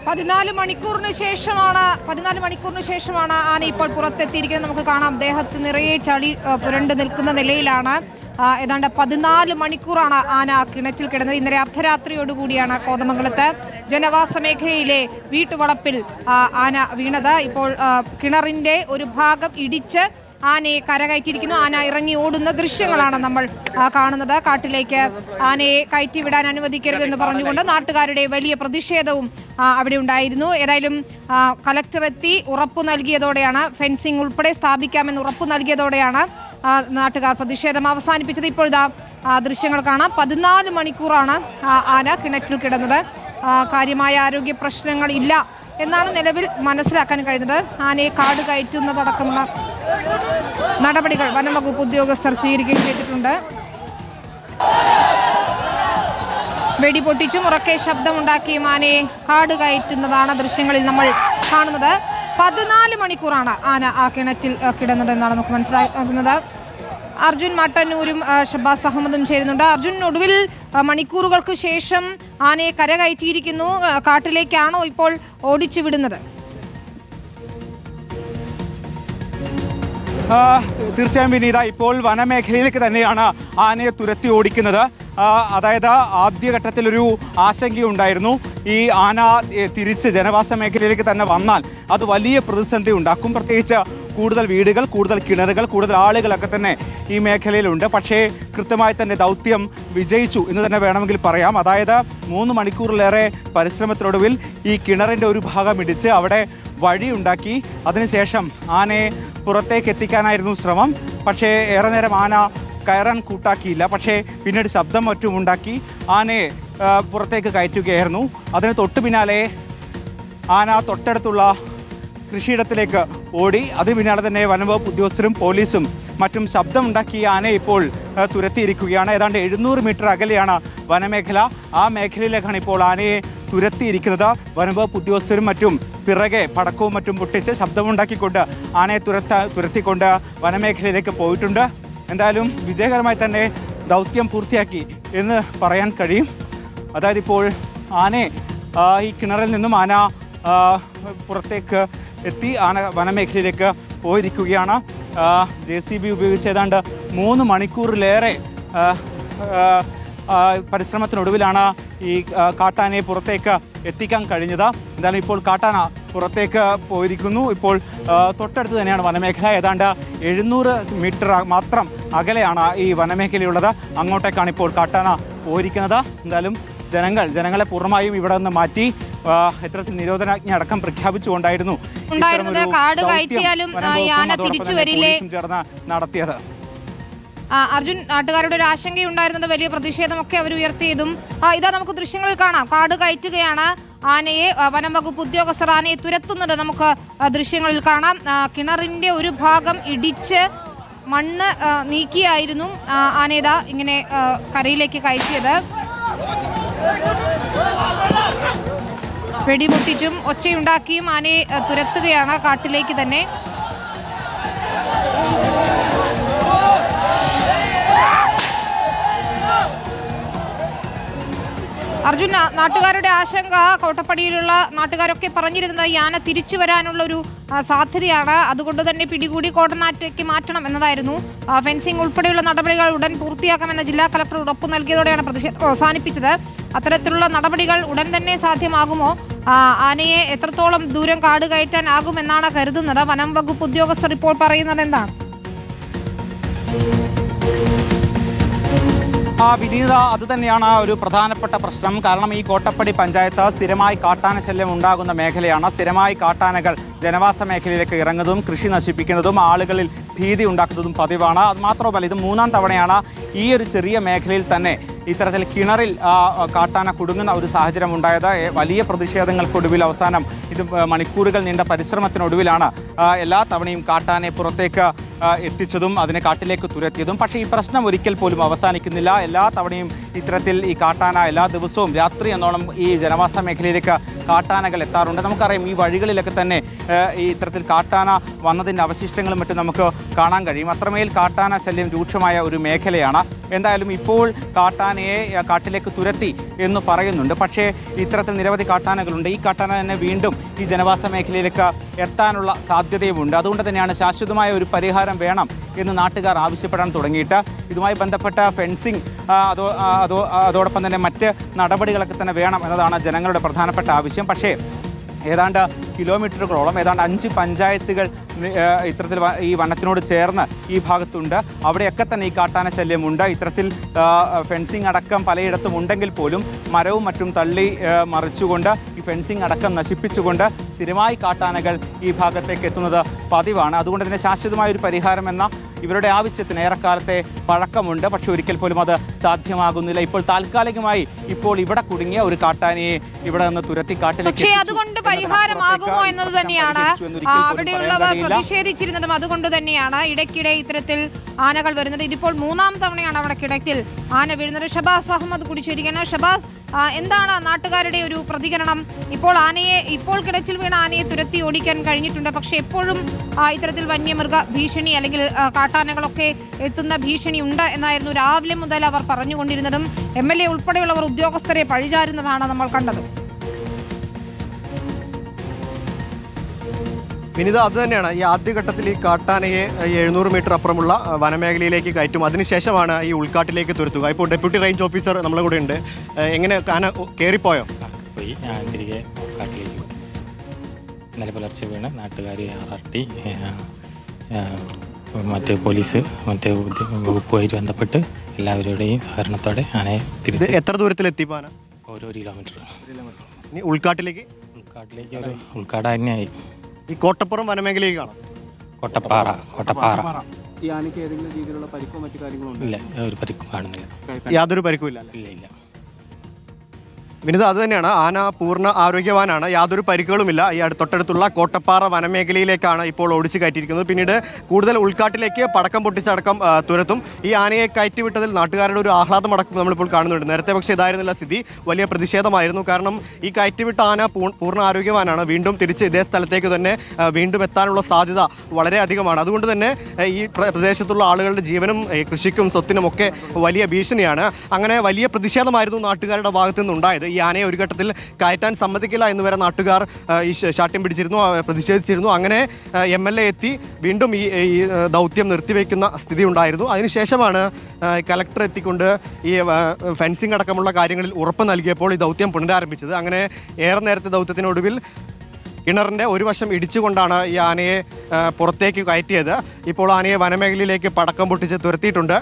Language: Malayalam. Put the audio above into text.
14 മണിക്കൂറിന് ശേഷമാണ് ആന ഇപ്പോൾ പുറത്തെത്തിയിരിക്കുന്നത്. നമുക്ക് കാണാം ദേഹത്ത് നിറയെ ചളി പുരണ്ട് നിൽക്കുന്ന നിലയിലാണ്. ഏതാണ്ട് 14 മണിക്കൂറാണ് ആന കിണറ്റിൽ കിടന്നത്. ഇന്നലെ അർദ്ധരാത്രിയോടുകൂടിയാണ് കോതമംഗലത്ത് ജനവാസ മേഖലയിലെ വീട്ടുവളപ്പിൽ ആന വീണത്. ഇപ്പോൾ കിണറിന്റെ ഒരു ഭാഗം ഇടിച്ച് ആനയെ കരകയറ്റിയിരിക്കുന്നു. ആന ഇറങ്ങി ഓടുന്ന ദൃശ്യങ്ങളാണ് നമ്മൾ കാണുന്നത്. കാട്ടിലേക്ക് ആനയെ കയറ്റിവിടാൻ അനുവദിക്കരുതെന്ന് പറഞ്ഞുകൊണ്ട് നാട്ടുകാരുടെ വലിയ പ്രതിഷേധവും അവിടെ ഉണ്ടായിരുന്നു. ഏതായാലും കലക്ടർ എത്തി ഉറപ്പു നൽകിയതോടെയാണ്, ഫെൻസിംഗ് ഉൾപ്പെടെ സ്ഥാപിക്കാമെന്ന് ഉറപ്പു നൽകിയതോടെയാണ് നാട്ടുകാർ പ്രതിഷേധം അവസാനിപ്പിച്ചത്. ഇപ്പോഴത്തെ ദൃശ്യങ്ങൾ കാണാം. 14 മണിക്കൂറാണ് ആന കിണറ്റിൽ കിടന്നത്. കാര്യമായ ആരോഗ്യ പ്രശ്നങ്ങൾ ഇല്ല എന്നാണ് നിലവിൽ മനസ്സിലാക്കാൻ കഴിയുന്നത്. ആനയെ കാട് കയറ്റുന്നതടക്കമുള്ള നടപടികൾ വനംവകുപ്പ് ഉദ്യോഗസ്ഥർ സ്വീകരിക്കുകയും ചെയ്തിട്ടുണ്ട്. വെടിപൊട്ടിച്ചും ഉറക്കെ ശബ്ദമുണ്ടാക്കിയും ആനയെ കാട് കയറ്റുന്നതാണ് ദൃശ്യങ്ങളിൽ നമ്മൾ കാണുന്നത്. 14 മണിക്കൂറാണ് ആന ആ കിണറ്റിൽ കിടന്നതെന്നാണ് നമുക്ക് മനസ്സിലാക്കുന്നത്. അർജുൻ മട്ടന്നൂരും ഷബാസ് അഹമ്മദും ചേരുന്നുണ്ട്. അർജുൻ, ഒടുവിൽ മണിക്കൂറുകൾക്ക് ശേഷം ആനയെ കരകയറ്റിയിരിക്കുന്നു. കാട്ടിലേക്കാണോ ഇപ്പോൾ ഓടിച്ചു വിടുന്നത്? തീർച്ചയായും വിനീത, ഇപ്പോൾ വനമേഖലയിലേക്ക് തന്നെയാണ് ആനയെ തുരത്തി ഓടിക്കുന്നത്. അതായത് ആദ്യഘട്ടത്തിലൊരു ആശങ്കയുണ്ടായിരുന്നു, ഈ ആന തിരിച്ച് ജനവാസ മേഖലയിലേക്ക് തന്നെ വന്നാൽ അത് വലിയ പ്രതിസന്ധി ഉണ്ടാക്കും. പ്രത്യേകിച്ച് കൂടുതൽ വീടുകൾ, കൂടുതൽ കിണറുകൾ, കൂടുതൽ ആളുകളൊക്കെ തന്നെ ഈ മേഖലയിലുണ്ട്. പക്ഷേ കൃത്യമായി തന്നെ ദൗത്യം വിജയിച്ചു എന്ന് തന്നെ വേണമെങ്കിൽ പറയാം. അതായത് 3 മണിക്കൂറിലേറെ പരിശ്രമത്തിനൊടുവിൽ ഈ കിണറിൻ്റെ ഒരു ഭാഗം ഇടിച്ച് അവിടെ വഴിയുണ്ടാക്കി. അതിനുശേഷം ആനയെ പുറത്തേക്ക് എത്തിക്കാനായിരുന്നു ശ്രമം. പക്ഷേ ഏറെ നേരം ആന കയറാൻ കൂട്ടാക്കിയില്ല. പക്ഷേ പിന്നീട് ശബ്ദം മറ്റും ഉണ്ടാക്കി ആനയെ പുറത്തേക്ക് കയറ്റുകയായിരുന്നു. അതിന് തൊട്ടു പിന്നാലെ ആന തൊട്ടടുത്തുള്ള കൃഷിയിടത്തിലേക്ക് ഓടി. അതിന് പിന്നാലെ തന്നെ വനംവകുപ്പ് ഉദ്യോഗസ്ഥരും പോലീസും മറ്റും ശബ്ദമുണ്ടാക്കി ആനയെ ഇപ്പോൾ തുരത്തിയിരിക്കുകയാണ്. ഏതാണ്ട് 700 മീറ്റർ അകലെയാണ് വനമേഖല. ആ മേഖലയിലേക്കാണ് ഇപ്പോൾ ആനയെ തുരത്തിയിരിക്കുന്നത്. വനംവകുപ്പ് ഉദ്യോഗസ്ഥരും മറ്റും പിറകെ പടക്കവും മറ്റും പൊട്ടിച്ച് ശബ്ദമുണ്ടാക്കിക്കൊണ്ട് ആനയെ തുരത്തിക്കൊണ്ട് വനമേഖലയിലേക്ക് പോയിട്ടുണ്ട്. എന്തായാലും വിജയകരമായി തന്നെ ദൗത്യം പൂർത്തിയാക്കി എന്ന് പറയാൻ കഴിയും. അതായത് ഇപ്പോൾ ആനയെ ഈ കിണറിൽ നിന്നും ആന പുറത്തേക്ക് എത്തി ആന വനമേഖലയിലേക്ക് പോയിരിക്കുകയാണ്. JCB ഉപയോഗിച്ച് ഏതാണ്ട് 3 മണിക്കൂറിലേറെ പരിശ്രമത്തിനൊടുവിലാണ് ഈ കാട്ടാനയെ പുറത്തേക്ക് എത്തിക്കാൻ കഴിഞ്ഞത്. എന്തായാലും ഇപ്പോൾ കാട്ടാന പുറത്തേക്ക് പോയിരിക്കുന്നു. ഇപ്പോൾ തൊട്ടടുത്ത് തന്നെയാണ് വനമേഖല. ഏതാണ്ട് 700 മീറ്റർ മാത്രം അകലെയാണ് ഈ വനമേഖലയുള്ളത്. അങ്ങോട്ടേക്കാണ് ഇപ്പോൾ കാട്ടാന പോയിരിക്കുന്നത്. എന്തായാലും ജനങ്ങളെ പൂർണ്ണമായും ഇവിടെ നിന്ന് മാറ്റി ഇത്തരത്തിൽ നിരോധനാജ്ഞ അടക്കം പ്രഖ്യാപിച്ചുകൊണ്ടായിരുന്നു ചേർന്ന് നടത്തിയത്. അർജുൻ, നാട്ടുകാരുടെ ഒരു ആശങ്കയുണ്ടായിരുന്നത് വലിയ പ്രതിഷേധമൊക്കെ അവർ ഉയർത്തിയതും ഇതാ നമുക്ക് ദൃശ്യങ്ങളിൽ കാണാം. കാട് കയറ്റുകയാണ് ആനയെ. വനംവകുപ്പ് ഉദ്യോഗസ്ഥർ ആനയെ തുരത്തുന്നത് നമുക്ക് ദൃശ്യങ്ങളിൽ കാണാം. കിണറിന്റെ ഒരു ഭാഗം ഇടിച്ച് മണ്ണ് നീക്കിയായിരുന്നു ആനേതാ ഇങ്ങനെ കരയിലേക്ക് കയറ്റിയത്. വെടിപൊട്ടിച്ചും ഒച്ചയുണ്ടാക്കിയും ആനയെ തുരത്തുകയാണ് കാട്ടിലേക്ക് തന്നെ. അർജുൻ, നാട്ടുകാരുടെ ആശങ്ക, കോട്ടപ്പടിയിലുള്ള നാട്ടുകാരൊക്കെ പറഞ്ഞിരുന്നത് ഈ ആന തിരിച്ചു വരാനുള്ള ഒരു സാധ്യതയാണ്. അതുകൊണ്ട് തന്നെ പിടികൂടി കോടനാറ്റേക്ക് മാറ്റണം എന്നതായിരുന്നു. ഫെൻസിംഗ് ഉൾപ്പെടെയുള്ള നടപടികൾ ഉടൻ പൂർത്തിയാക്കാമെന്ന ജില്ലാ കളക്ടർ ഉറപ്പു നൽകിയതോടെയാണ് പ്രതിഷേധം അവസാനിപ്പിച്ചത്. അത്തരത്തിലുള്ള നടപടികൾ ഉടൻ തന്നെ സാധ്യമാകുമോ? ആനയെ എത്രത്തോളം ദൂരം കാട് കയറ്റാനാകുമെന്നാണ് കരുതുന്നത്? വനം വകുപ്പ് ഉദ്യോഗസ്ഥർ ഇപ്പോൾ പറയുന്നത് എന്താണ്? വിനീത, അത് തന്നെയാണ് ഒരു പ്രധാനപ്പെട്ട പ്രശ്നം. കാരണം ഈ കോട്ടപ്പടി പഞ്ചായത്ത് സ്ഥിരമായി കാട്ടാന ശല്യം ഉണ്ടാകുന്ന മേഖലയാണ്. സ്ഥിരമായി കാട്ടാനകൾ ജനവാസ മേഖലയിലേക്ക് ഇറങ്ങുന്നതും കൃഷി നശിപ്പിക്കുന്നതും ആളുകളിൽ ഭീതി ഉണ്ടാക്കുന്നതും പതിവാണ്. അത് മാത്രമല്ല, ഇത് 3-ാം തവണയാണ് ഈ ഒരു ചെറിയ മേഖലയിൽ തന്നെ ഇത്തരത്തിൽ കിണറിൽ കാട്ടാന കുടുങ്ങുന്ന ഒരു സാഹചര്യം ഉണ്ടായത്. വലിയ പ്രതിഷേധങ്ങൾക്കൊടുവിൽ അവസാനം ഇത് മണിക്കൂറുകൾ നീണ്ട പരിശ്രമത്തിനൊടുവിലാണ് എല്ലാ തവണയും കാട്ടാനെ പുറത്തേക്ക് എത്തിച്ചതും അതിനെ കാട്ടിലേക്ക് തുരത്തിയതും. പക്ഷേ ഈ പ്രശ്നം ഒരിക്കൽ പോലും അവസാനിക്കുന്നില്ല. എല്ലാ തവണയും ഇത്തരത്തിൽ ഈ കാട്ടാന എല്ലാ ദിവസവും രാത്രി എന്നോണം ഈ ജനവാസ മേഖലയിലേക്ക് കാട്ടാനകൾ എത്താറുണ്ട്. നമുക്കറിയാം ഈ വഴികളിലൊക്കെ തന്നെ ഈ ഇത്തരത്തിൽ കാട്ടാന വന്നതിൻ്റെ അവശിഷ്ടങ്ങളും മറ്റും നമുക്ക് കാണാൻ കഴിയും. അത്രമേൽ കാട്ടാന ശല്യം രൂക്ഷമായ ഒരു മേഖലയാണ്. എന്തായാലും ഇപ്പോൾ കാട്ടാനയെ കാട്ടിലേക്ക് തുരത്തി എന്ന് പറയുന്നുണ്ട്. പക്ഷേ ഇത്തരത്തിൽ നിരവധി കാട്ടാനകളുണ്ട്. ഈ കാട്ടാന തന്നെ വീണ്ടും ഈ ജനവാസ മേഖലയിലേക്ക് എത്താനുള്ള സാധ്യതയുമുണ്ട്. അതുകൊണ്ട് തന്നെയാണ് ശാശ്വതമായ ഒരു പരിഹാരം വേണം എന്ന് നാട്ടുകാർ ആവശ്യപ്പെടാൻ തുടങ്ങിയിട്ട്. ഇതുമായി ബന്ധപ്പെട്ട ഫെൻസിങ് അതോടൊപ്പം തന്നെ മറ്റ് നടപടികളൊക്കെ തന്നെ വേണം എന്നതാണ് ജനങ്ങളുടെ പ്രധാനപ്പെട്ട ആവശ്യം. പക്ഷേ ഏതാണ്ട് കിലോമീറ്ററുകളോളം ഏതാണ്ട് 5 പഞ്ചായത്തുകൾ ഇത്തരത്തിൽ ഈ വനത്തിനോട് ചേർന്ന് ഈ ഭാഗത്തുണ്ട്. അവിടെയൊക്കെ തന്നെ ഈ കാട്ടാന ശല്യമുണ്ട്. ഇത്തരത്തിൽ ഫെൻസിങ് അടക്കം പലയിടത്തും ഉണ്ടെങ്കിൽ പോലും മരവും മറ്റും തള്ളി മറിച്ചുകൊണ്ട് ഈ ഫെൻസിങ് അടക്കം നശിപ്പിച്ചുകൊണ്ട് സ്ഥിരമായി കാട്ടാനകൾ ഈ ഭാഗത്തേക്ക് എത്തുന്നത് പതിവാണ്. അതുകൊണ്ട് തന്നെ ശാശ്വതമായ ഒരു പരിഹാരം എന്ന ഇവരുടെ ആവശ്യത്തിന് ഏറെക്കാലത്തെ പഴക്കമുണ്ട്. പക്ഷെ ഒരിക്കൽ പോലും അത് സാധ്യമാകുന്നില്ല. ഇപ്പോൾ താൽക്കാലികമായി ഇപ്പോൾ ഇവിടെ കുടുങ്ങിയ ഒരു കാട്ടാനയെ ഇവിടെ നിന്ന് തുരത്തി കാട്ടിലേക്ക് അതുകൊണ്ട് പരിഹാരമാകുമോ എന്നത് തന്നെയാണ് അവിടെയുള്ളവർ പ്രതിഷേധിച്ചിരുന്നതും. അതുകൊണ്ട് തന്നെയാണ് ഇടയ്ക്കിടെ ഇത്തരത്തിൽ ആനകൾ വരുന്നത്. ഇതിപ്പോൾ 3ാം തവണയാണ് അവിടെ കിടക്കിൽ ആന വീഴുന്നത്. ഷബാസ് അഹമ്മദ് കൂടി ചേരുകയാണ്. ഷബാസ്, എന്താണ് നാട്ടുകാരുടെ ഒരു പ്രതികരണം? ഇപ്പോൾ കിടച്ചിൽ വീണ ആനയെ തുരത്തി ഓടിക്കാൻ കഴിഞ്ഞിട്ടുണ്ട്. പക്ഷെ എപ്പോഴും ഇത്തരത്തിൽ വന്യമൃഗ ഭീഷണി അല്ലെങ്കിൽ കാട്ടാനകളൊക്കെ എത്തുന്ന ഭീഷണി ഉണ്ട് എന്നായിരുന്നു രാവിലെ മുതൽ അവർ പറഞ്ഞുകൊണ്ടിരുന്നതും. MLA ഉൾപ്പെടെയുള്ളവർ ഉദ്യോഗസ്ഥരെ പഴിചാരുന്നതാണ് നമ്മൾ കണ്ടത്. വിനിത, അത് തന്നെയാണ് ഈ ആദ്യഘട്ടത്തിൽ ഈ കാട്ടാനയെ 700 മീറ്റർ അപ്പുറമുള്ള വനമേഖലയിലേക്ക് കയറ്റും. അതിനുശേഷമാണ് ഈ ഉൾക്കാട്ടിലേക്ക് തുരത്തുക. ഇപ്പോൾ ഡെപ്യൂട്ടി റേഞ്ച് ഓഫീസർ നമ്മളെ കൂടെ ഉണ്ട്. എങ്ങനെ ആന കയറിപ്പോയോ? പോയി ഞാൻ തിരികെ കാട്ടിലേക്ക് പോയി. ഇന്നലെ പുലർച്ചെ വീണ് നാട്ടുകാർ RRT മറ്റ് പോലീസ് മറ്റ് വകുപ്പുമായിട്ട് ബന്ധപ്പെട്ട് എല്ലാവരുടെയും സഹകരണത്തോടെ ആനയെ തിരിച്ച് എത്ര ദൂരത്തിലെത്തി ആന? ഓരോ കിലോമീറ്റർ ഉൾക്കാട്ടിലേക്ക് ഒരു ഉൾക്കാട് തന്നെയായി. ഈ കോട്ടപ്പുറം വനമേഖലയിൽ കാണാം. കോട്ടപ്പാറ ഈ ആനയ്ക്ക് ഏതെങ്കിലും രീതിയിലുള്ള പരിക്കോ മറ്റു കാര്യങ്ങളോ ഇല്ല, ഒരു പരിക്കും കാണുന്നില്ല. യാതൊരു പരിക്കും ഇല്ല. ഇല്ല. വിനിത, അത് തന്നെയാണ്. ആന പൂർണ്ണ ആരോഗ്യവാനാണ്, യാതൊരു പരിക്കുകളുമില്ല. ഈ തൊട്ടടുത്തുള്ള കോട്ടപ്പാറ വനമേഖലയിലേക്കാണ് ഇപ്പോൾ ഓടിച്ചു കയറ്റിയിരിക്കുന്നത്. പിന്നീട് കൂടുതൽ ഉൾക്കാട്ടിലേക്ക് പടക്കം പൊട്ടിച്ചടക്കം തുരത്തും. ഈ ആനയെ കയറ്റിവിട്ടതിൽ നാട്ടുകാരുടെ ഒരു ആഹ്ലാദമടക്കം നമ്മളിപ്പോൾ കാണുന്നുണ്ട്. നേരത്തെ പക്ഷേ ഇതായിരുന്നില്ല സ്ഥിതി. വലിയ പ്രതിഷേധമായിരുന്നു. കാരണം ഈ കയറ്റിവിട്ട ആന പൂർണ്ണ ആരോഗ്യവാനാണ്. വീണ്ടും തിരിച്ച് ഇതേ സ്ഥലത്തേക്ക് തന്നെ വീണ്ടും എത്താനുള്ള സാധ്യത വളരെ അധികമാണ്. അതുകൊണ്ട് തന്നെ ഈ പ്രദേശത്തുള്ള ആളുകളുടെ ജീവനും കൃഷിക്കും സ്വത്തിനും ഒക്കെ വലിയ ഭീഷണിയാണ്. അങ്ങനെ വലിയ പ്രതിഷേധമായിരുന്നു നാട്ടുകാരുടെ ഭാഗത്തു നിന്നുണ്ടായത്. ഈ ആനയെ ഒരു ഘട്ടത്തിൽ കയറ്റാൻ സമ്മതിക്കില്ല എന്ന് വരെ നാട്ടുകാർ ഈ ശാഠ്യം പിടിച്ചിരുന്നു, പ്രതിഷേധിച്ചിരുന്നു. അങ്ങനെ MLA എത്തി വീണ്ടും ഈ ദൗത്യം നിർത്തിവെക്കുന്ന സ്ഥിതി ഉണ്ടായിരുന്നു. അതിനുശേഷമാണ് കലക്ടർ എത്തിക്കൊണ്ട് ഈ ഫെൻസിംഗ് അടക്കമുള്ള കാര്യങ്ങളിൽ ഉറപ്പ് നൽകിയപ്പോൾ ഈ ദൗത്യം പുനരാരംഭിച്ചത്. അങ്ങനെ ഏറെ നേരത്തെ ദൗത്യത്തിനൊടുവിൽ കിണറിൻ്റെ ഒരു വശം ഇടിച്ചുകൊണ്ടാണ് ഈ ആനയെ പുറത്തേക്ക് കയറ്റിയത്. ഇപ്പോൾ ആനയെ വനമേഖലയിലേക്ക് പടക്കം പൊട്ടിച്ച് തുരത്തിയിട്ടുണ്ട്.